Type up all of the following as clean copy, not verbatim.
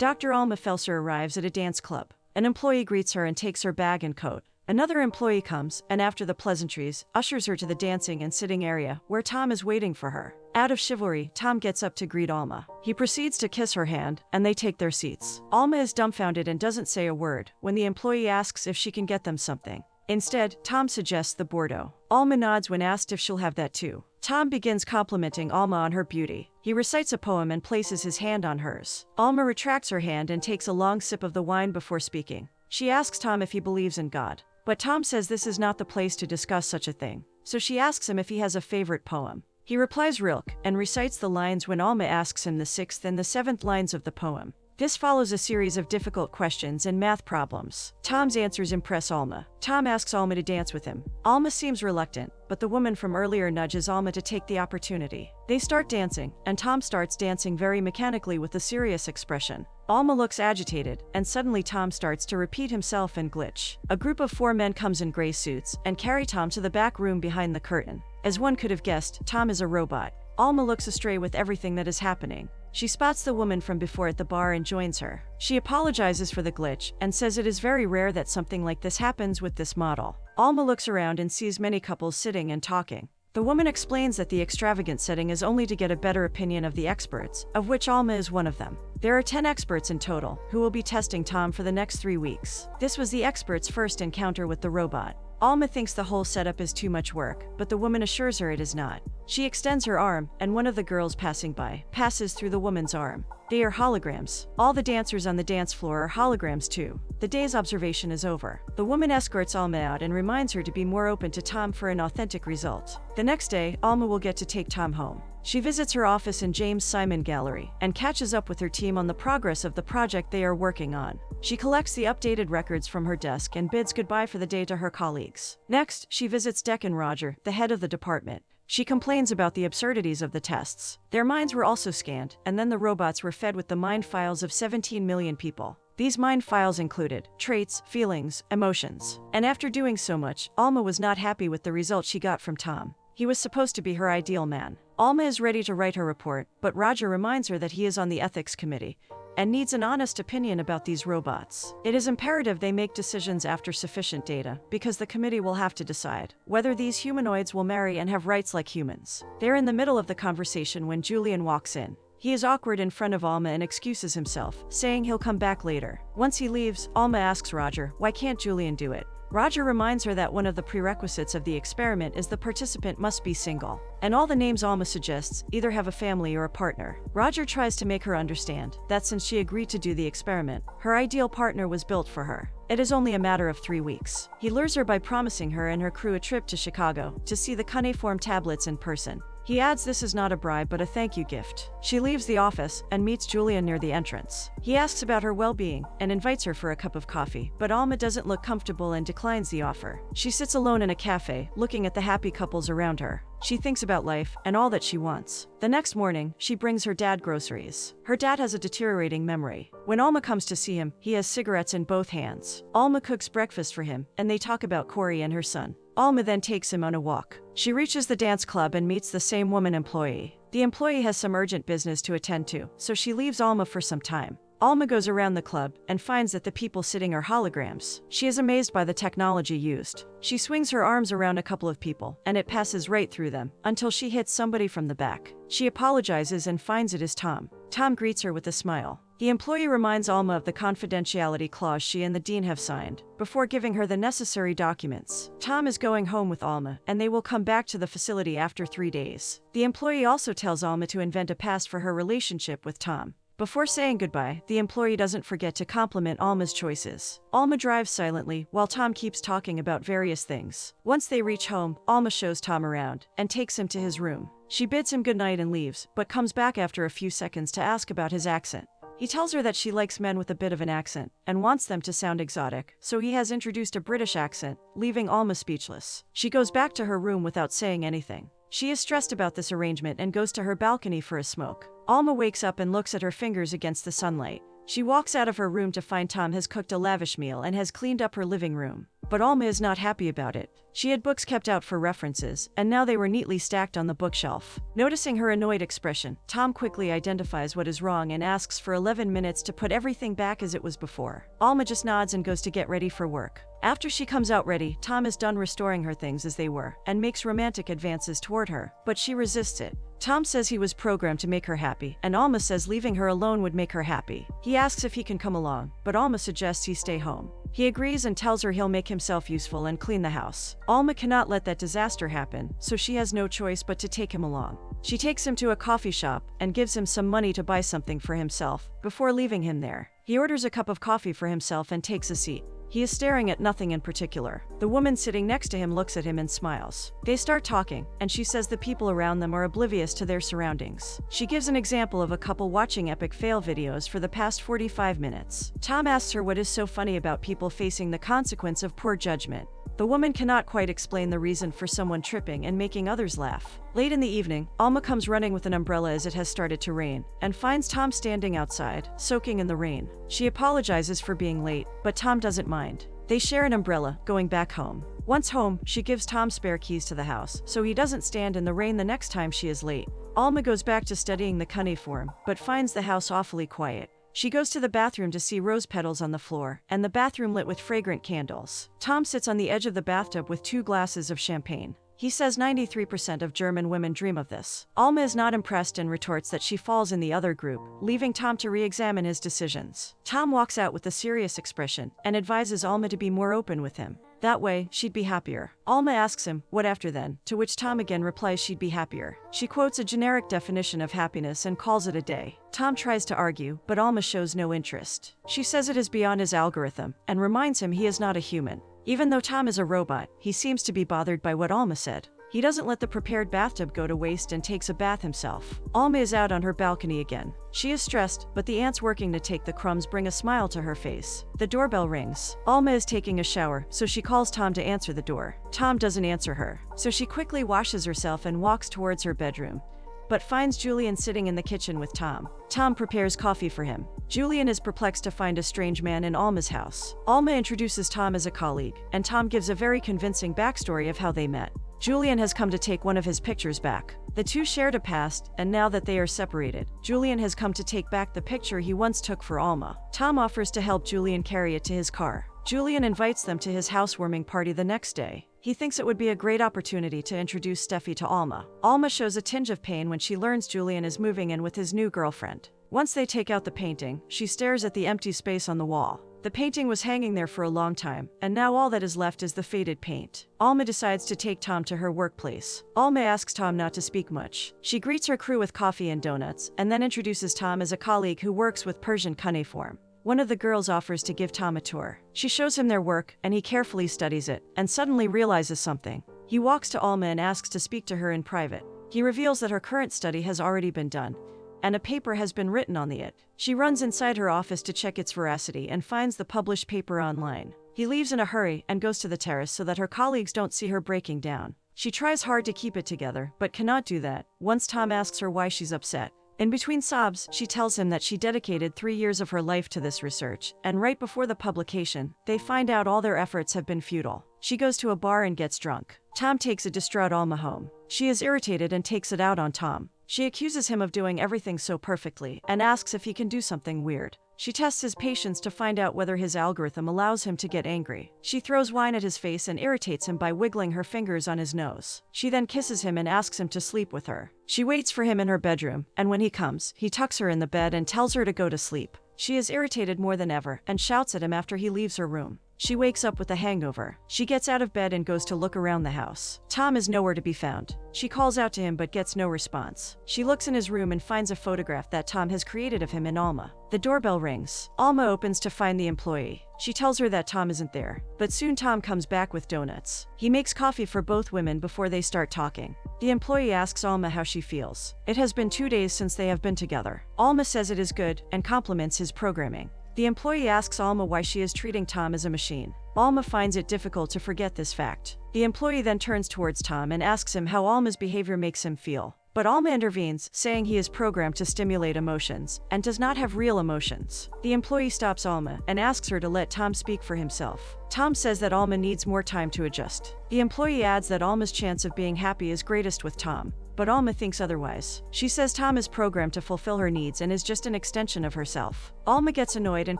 Dr. Alma Felser arrives at a dance club. An employee greets her and takes her bag and coat. Another employee comes, and after the pleasantries, ushers her to the dancing and sitting area, where Tom is waiting for her. Out of chivalry, Tom gets up to greet Alma. He proceeds to kiss her hand, and they take their seats. Alma is dumbfounded and doesn't say a word when the employee asks if she can get them something. Instead, Tom suggests the Bordeaux. Alma nods when asked if she'll have that too. Tom begins complimenting Alma on her beauty. He recites a poem and places his hand on hers. Alma retracts her hand and takes a long sip of the wine before speaking. She asks Tom if he believes in God. But Tom says this is not the place to discuss such a thing. So she asks him if he has a favorite poem. He replies Rilke and recites the lines when Alma asks him the sixth and the seventh lines of the poem. This follows a series of difficult questions and math problems. Tom's answers impress Alma. Tom asks Alma to dance with him. Alma seems reluctant, but the woman from earlier nudges Alma to take the opportunity. They start dancing, and Tom starts dancing very mechanically with a serious expression. Alma looks agitated, and suddenly Tom starts to repeat himself and glitch. A group of 4 men comes in gray suits and carry Tom to the back room behind the curtain. As one could have guessed, Tom is a robot. Alma looks astray with everything that is happening. She spots the woman from before at the bar and joins her. She apologizes for the glitch and says it is very rare that something like this happens with this model. Alma looks around and sees many couples sitting and talking. The woman explains that the extravagant setting is only to get a better opinion of the experts, of which Alma is one of them. There are 10 experts in total, who will be testing Tom for the next 3 weeks. This was the experts' first encounter with the robot. Alma thinks the whole setup is too much work, but the woman assures her it is not. She extends her arm, and one of the girls passing by passes through the woman's arm. They are holograms. All the dancers on the dance floor are holograms too. The day's observation is over. The woman escorts Alma out and reminds her to be more open to Tom for an authentic result. The next day, Alma will get to take Tom home. She visits her office in James Simon Gallery and catches up with her team on the progress of the project they are working on. She collects the updated records from her desk and bids goodbye for the day to her colleagues. Next, she visits Deccan Roger, the head of the department. She complains about the absurdities of the tests. Their minds were also scanned, and then the robots were fed with the mind files of 17 million people. These mind files included traits, feelings, emotions. And after doing so much, Alma was not happy with the result she got from Tom. He was supposed to be her ideal man. Alma is ready to write her report, but Roger reminds her that he is on the ethics committee and needs an honest opinion about these robots. It is imperative they make decisions after sufficient data, because the committee will have to decide whether these humanoids will marry and have rights like humans. They're in the middle of the conversation when Julian walks in. He is awkward in front of Alma and excuses himself, saying he'll come back later. Once he leaves, Alma asks Roger, why can't Julian do it? Roger reminds her that one of the prerequisites of the experiment is the participant must be single, and all the names Alma suggests either have a family or a partner. Roger tries to make her understand that since she agreed to do the experiment, her ideal partner was built for her. It is only a matter of 3 weeks. He lures her by promising her and her crew a trip to Chicago to see the cuneiform tablets in person. He adds this is not a bribe but a thank you gift. She leaves the office and meets Julian near the entrance. He asks about her well-being and invites her for a cup of coffee, but Alma doesn't look comfortable and declines the offer. She sits alone in a cafe, looking at the happy couples around her. She thinks about life and all that she wants. The next morning, she brings her dad groceries. Her dad has a deteriorating memory. When Alma comes to see him, he has cigarettes in both hands. Alma cooks breakfast for him, and they talk about Corey and her son. Alma then takes him on a walk. She reaches the dance club and meets the same woman employee. The employee has some urgent business to attend to, so she leaves Alma for some time. Alma goes around the club and finds that the people sitting are holograms. She is amazed by the technology used. She swings her arms around a couple of people, and it passes right through them, until she hits somebody from the back. She apologizes and finds it is Tom. Tom greets her with a smile. The employee reminds Alma of the confidentiality clause she and the dean have signed, before giving her the necessary documents. Tom is going home with Alma, and they will come back to the facility after 3 days. The employee also tells Alma to invent a past for her relationship with Tom. Before saying goodbye, the employee doesn't forget to compliment Alma's choices. Alma drives silently, while Tom keeps talking about various things. Once they reach home, Alma shows Tom around, and takes him to his room. She bids him goodnight and leaves, but comes back after a few seconds to ask about his accent. He tells her that she likes men with a bit of an accent, and wants them to sound exotic, so he has introduced a British accent, leaving Alma speechless. She goes back to her room without saying anything. She is stressed about this arrangement and goes to her balcony for a smoke. Alma wakes up and looks at her fingers against the sunlight. She walks out of her room to find Tom has cooked a lavish meal and has cleaned up her living room. But Alma is not happy about it. She had books kept out for references, and now they were neatly stacked on the bookshelf. Noticing her annoyed expression, Tom quickly identifies what is wrong and asks for 11 minutes to put everything back as it was before. Alma just nods and goes to get ready for work. After she comes out ready, Tom is done restoring her things as they were, and makes romantic advances toward her, but she resists it. Tom says he was programmed to make her happy, and Alma says leaving her alone would make her happy. He asks if he can come along, but Alma suggests he stay home. He agrees and tells her he'll make himself useful and clean the house. Alma cannot let that disaster happen, so she has no choice but to take him along. She takes him to a coffee shop and gives him some money to buy something for himself, before leaving him there. He orders a cup of coffee for himself and takes a seat. He is staring at nothing in particular. The woman sitting next to him looks at him and smiles. They start talking, and she says the people around them are oblivious to their surroundings. She gives an example of a couple watching epic fail videos for the past 45 minutes. Tom asks her what is so funny about people facing the consequence of poor judgment. The woman cannot quite explain the reason for someone tripping and making others laugh. Late in the evening, Alma comes running with an umbrella as it has started to rain, and finds Tom standing outside, soaking in the rain. She apologizes for being late, but Tom doesn't mind. They share an umbrella, going back home. Once home, she gives Tom spare keys to the house, so he doesn't stand in the rain the next time she is late. Alma goes back to studying the cuneiform, but finds the house awfully quiet. She goes to the bathroom to see rose petals on the floor, and the bathroom lit with fragrant candles. Tom sits on the edge of the bathtub with 2 glasses of champagne. He says 93% of German women dream of this. Alma is not impressed and retorts that she falls in the other group, leaving Tom to re-examine his decisions. Tom walks out with a serious expression, and advises Alma to be more open with him. That way, she'd be happier. Alma asks him, what after then? To which Tom again replies she'd be happier. She quotes a generic definition of happiness and calls it a day. Tom tries to argue, but Alma shows no interest. She says it is beyond his algorithm, and reminds him he is not a human. Even though Tom is a robot, he seems to be bothered by what Alma said. He doesn't let the prepared bathtub go to waste and takes a bath himself. Alma is out on her balcony again. She is stressed, but the ants working to take the crumbs bring a smile to her face. The doorbell rings. Alma is taking a shower, so she calls Tom to answer the door. Tom doesn't answer her, so she quickly washes herself and walks towards her bedroom, but finds Julian sitting in the kitchen with Tom. Tom prepares coffee for him. Julian is perplexed to find a strange man in Alma's house. Alma introduces Tom as a colleague, and Tom gives a very convincing backstory of how they met. Julian has come to take one of his pictures back. The two shared a past, and now that they are separated, Julian has come to take back the picture he once took for Alma. Tom offers to help Julian carry it to his car. Julian invites them to his housewarming party the next day. He thinks it would be a great opportunity to introduce Steffi to Alma. Alma shows a tinge of pain when she learns Julian is moving in with his new girlfriend. Once they take out the painting, she stares at the empty space on the wall. The painting was hanging there for a long time, and now all that is left is the faded paint. Alma decides to take Tom to her workplace. Alma asks Tom not to speak much. She greets her crew with coffee and donuts, and then introduces Tom as a colleague who works with Persian cuneiform. One of the girls offers to give Tom a tour. She shows him their work, and he carefully studies it, and suddenly realizes something. He walks to Alma and asks to speak to her in private. He reveals that her current study has already been done, and a paper has been written on it. She runs inside her office to check its veracity and finds the published paper online. He leaves in a hurry and goes to the terrace so that her colleagues don't see her breaking down. She tries hard to keep it together, but cannot do that once Tom asks her why she's upset. In between sobs, she tells him that she dedicated 3 years of her life to this research, and right before the publication, they find out all their efforts have been futile. She goes to a bar and gets drunk. Tom takes a distraught Alma home. She is irritated and takes it out on Tom. She accuses him of doing everything so perfectly, and asks if he can do something weird. She tests his patience to find out whether his algorithm allows him to get angry. She throws wine at his face and irritates him by wiggling her fingers on his nose. She then kisses him and asks him to sleep with her. She waits for him in her bedroom, and when he comes, he tucks her in the bed and tells her to go to sleep. She is irritated more than ever, and shouts at him after he leaves her room. She wakes up with a hangover. She gets out of bed and goes to look around the house. Tom is nowhere to be found. She calls out to him but gets no response. She looks in his room and finds a photograph that Tom has created of him in Alma. The doorbell rings. Alma opens to find the employee. She tells her that Tom isn't there, but soon Tom comes back with donuts. He makes coffee for both women before they start talking. The employee asks Alma how she feels. It has been 2 days since they have been together. Alma says it is good and compliments his programming. The employee asks Alma why she is treating Tom as a machine. Alma finds it difficult to forget this fact. The employee then turns towards Tom and asks him how Alma's behavior makes him feel. But Alma intervenes, saying he is programmed to stimulate emotions and does not have real emotions. The employee stops Alma and asks her to let Tom speak for himself. Tom says that Alma needs more time to adjust. The employee adds that Alma's chance of being happy is greatest with Tom, but Alma thinks otherwise. She says Tom is programmed to fulfill her needs and is just an extension of herself. Alma gets annoyed and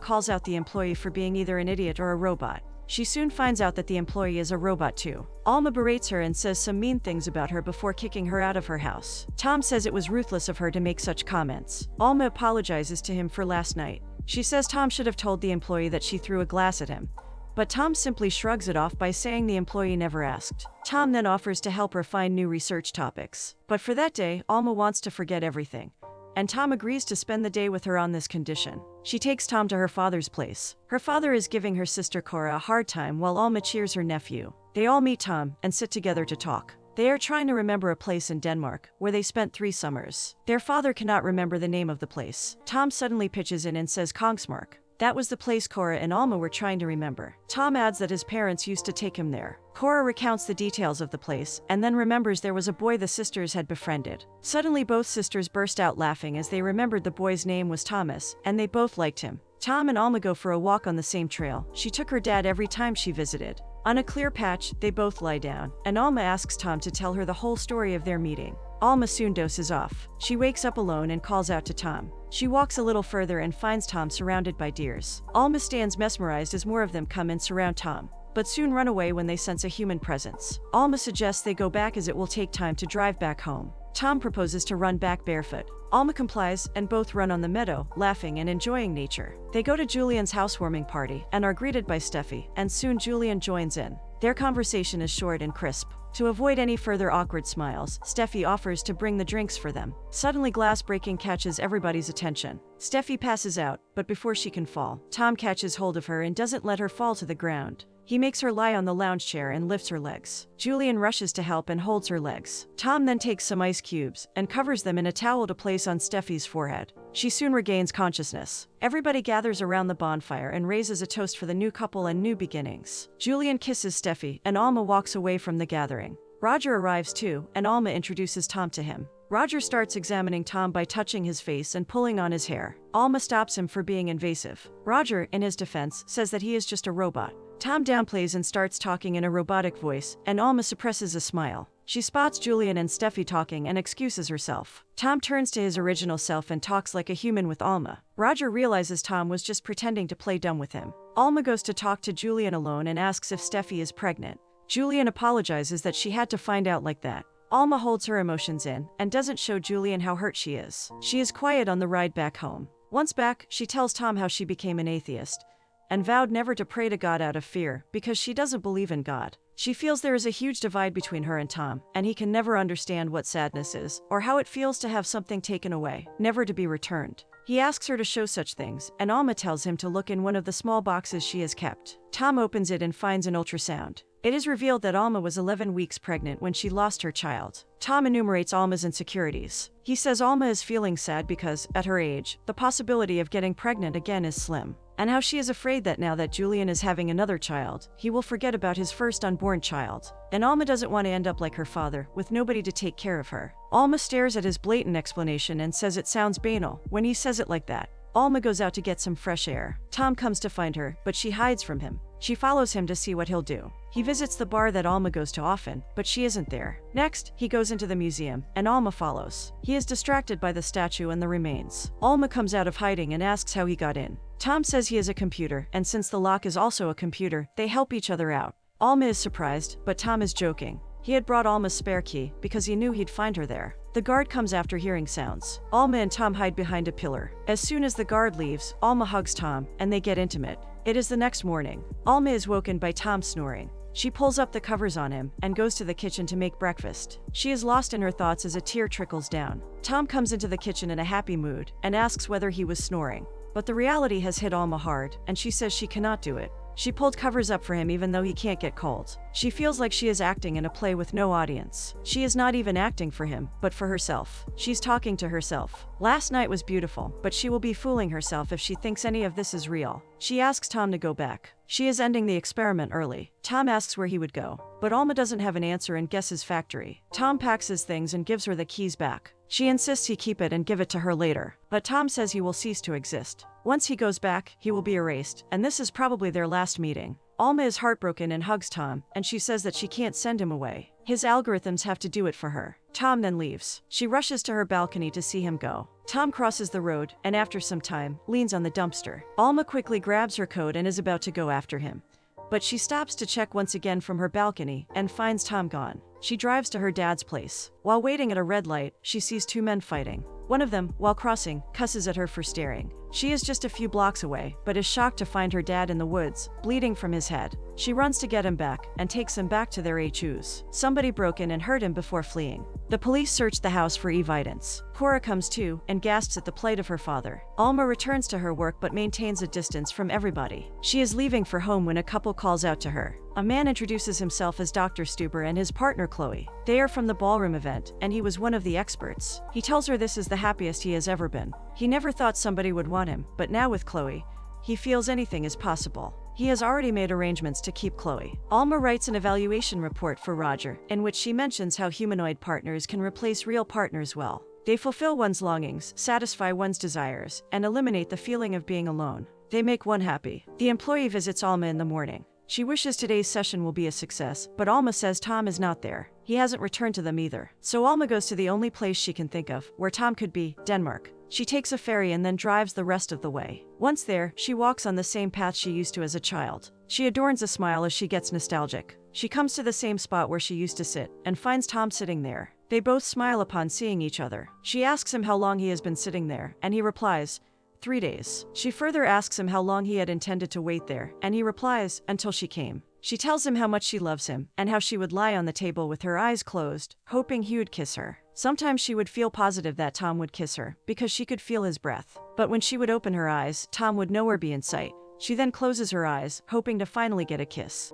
calls out the employee for being either an idiot or a robot. She soon finds out that the employee is a robot too. Alma berates her and says some mean things about her before kicking her out of her house. Tom says it was ruthless of her to make such comments. Alma apologizes to him for last night. She says Tom should have told the employee that she threw a glass at him, but Tom simply shrugs it off by saying the employee never asked. Tom then offers to help her find new research topics. But for that day, Alma wants to forget everything, and Tom agrees to spend the day with her on this condition. She takes Tom to her father's place. Her father is giving her sister Cora a hard time while Alma cheers her nephew. They all meet Tom and sit together to talk. They are trying to remember a place in Denmark where they spent 3 summers. Their father cannot remember the name of the place. Tom suddenly pitches in and says Kongsmark. That was the place Cora and Alma were trying to remember. Tom adds that his parents used to take him there. Cora recounts the details of the place and then remembers there was a boy the sisters had befriended. Suddenly both sisters burst out laughing as they remembered the boy's name was Thomas, and they both liked him. Tom and Alma go for a walk on the same trail. She took her dad every time she visited. On a clear patch, they both lie down, and Alma asks Tom to tell her the whole story of their meeting. Alma soon dozes off. She wakes up alone and calls out to Tom. She walks a little further and finds Tom surrounded by deers. Alma stands mesmerized as more of them come and surround Tom, but soon run away when they sense a human presence. Alma suggests they go back as it will take time to drive back home. Tom proposes to run back barefoot. Alma complies, and both run on the meadow, laughing and enjoying nature. They go to Julian's housewarming party and are greeted by Steffi, and soon Julian joins in. Their conversation is short and crisp. To avoid any further awkward smiles, Steffi offers to bring the drinks for them. Suddenly glass breaking catches everybody's attention. Steffi passes out, but before she can fall, Tom catches hold of her and doesn't let her fall to the ground. He makes her lie on the lounge chair and lifts her legs. Julian rushes to help and holds her legs. Tom then takes some ice cubes and covers them in a towel to place on Steffi's forehead. She soon regains consciousness. Everybody gathers around the bonfire and raises a toast for the new couple and new beginnings. Julian kisses Steffi, and Alma walks away from the gathering. Roger arrives too, and Alma introduces Tom to him. Roger starts examining Tom by touching his face and pulling on his hair. Alma stops him for being invasive. Roger, in his defense, says that he is just a robot. Tom downplays and starts talking in a robotic voice, and Alma suppresses a smile. She spots Julian and Steffi talking and excuses herself. Tom turns to his original self and talks like a human with Alma. Roger realizes Tom was just pretending to play dumb with him. Alma goes to talk to Julian alone and asks if Steffi is pregnant. Julian apologizes that she had to find out like that. Alma holds her emotions in and doesn't show Julian how hurt she is. She is quiet on the ride back home. Once back, she tells Tom how she became an atheist and vowed never to pray to God out of fear because she doesn't believe in God. She feels there is a huge divide between her and Tom, and he can never understand what sadness is or how it feels to have something taken away, never to be returned. He asks her to show such things, and Alma tells him to look in one of the small boxes she has kept. Tom opens it and finds an ultrasound. It is revealed that Alma was 11 weeks pregnant when she lost her child. Tom enumerates Alma's insecurities. He says Alma is feeling sad because, at her age, the possibility of getting pregnant again is slim, and how she is afraid that now that Julian is having another child, he will forget about his first unborn child. And Alma doesn't want to end up like her father, with nobody to take care of her. Alma stares at his blatant explanation and says it sounds banal when he says it like that. Alma goes out to get some fresh air. Tom comes to find her, but she hides from him. She follows him to see what he'll do. He visits the bar that Alma goes to often, but she isn't there. Next, he goes into the museum, and Alma follows. He is distracted by the statue and the remains. Alma comes out of hiding and asks how he got in. Tom says he is a computer, and since the lock is also a computer, they help each other out. Alma is surprised, but Tom is joking. He had brought Alma's spare key because he knew he'd find her there. The guard comes after hearing sounds. Alma and Tom hide behind a pillar. As soon as the guard leaves, Alma hugs Tom, and they get intimate. It is the next morning. Alma is woken by Tom snoring. She pulls up the covers on him and goes to the kitchen to make breakfast. She is lost in her thoughts as a tear trickles down. Tom comes into the kitchen in a happy mood and asks whether he was snoring. But the reality has hit Alma hard, and she says she cannot do it. She pulled covers up for him even though he can't get cold. She feels like she is acting in a play with no audience. She is not even acting for him, but for herself. She's talking to herself. Last night was beautiful, but she will be fooling herself if she thinks any of this is real. She asks Tom to go back. She is ending the experiment early. Tom asks where he would go, but Alma doesn't have an answer and guesses factory. Tom packs his things and gives her the keys back. She insists he keep it and give it to her later, but Tom says he will cease to exist. Once he goes back, he will be erased, and this is probably their last meeting. Alma is heartbroken and hugs Tom, and she says that she can't send him away. His algorithms have to do it for her. Tom then leaves. She rushes to her balcony to see him go. Tom crosses the road, and after some time, leans on the dumpster. Alma quickly grabs her coat and is about to go after him. But she stops to check once again from her balcony and finds Tom gone. She drives to her dad's place. While waiting at a red light, she sees two men fighting. One of them, while crossing, cusses at her for staring. She is just a few blocks away, but is shocked to find her dad in the woods, bleeding from his head. She runs to get him back and takes him back to their HUs. Somebody broke in and hurt him before fleeing. The police search the house for evidence. Cora comes too and gasps at the plight of her father. Alma returns to her work but maintains a distance from everybody. She is leaving for home when a couple calls out to her. A man introduces himself as Dr. Stuber and his partner Chloe. They are from the ballroom event, and he was one of the experts. He tells her this is the happiest he has ever been. He never thought somebody would want him, but now with Chloe, he feels anything is possible. He has already made arrangements to keep Chloe. Alma writes an evaluation report for Roger, in which she mentions how humanoid partners can replace real partners well. They fulfill one's longings, satisfy one's desires, and eliminate the feeling of being alone. They make one happy. The employee visits Alma in the morning. She wishes today's session will be a success, but Alma says Tom is not there. He hasn't returned to them either. So Alma goes to the only place she can think of, where Tom could be, Denmark. She takes a ferry and then drives the rest of the way. Once there, she walks on the same path she used to as a child. She adorns a smile as she gets nostalgic. She comes to the same spot where she used to sit, and finds Tom sitting there. They both smile upon seeing each other. She asks him how long he has been sitting there, and he replies, 3 days. She further asks him how long he had intended to wait there, and he replies, until she came. She tells him how much she loves him, and how she would lie on the table with her eyes closed, hoping he would kiss her. Sometimes she would feel positive that Tom would kiss her, because she could feel his breath. But when she would open her eyes, Tom would nowhere be in sight. She then closes her eyes, hoping to finally get a kiss.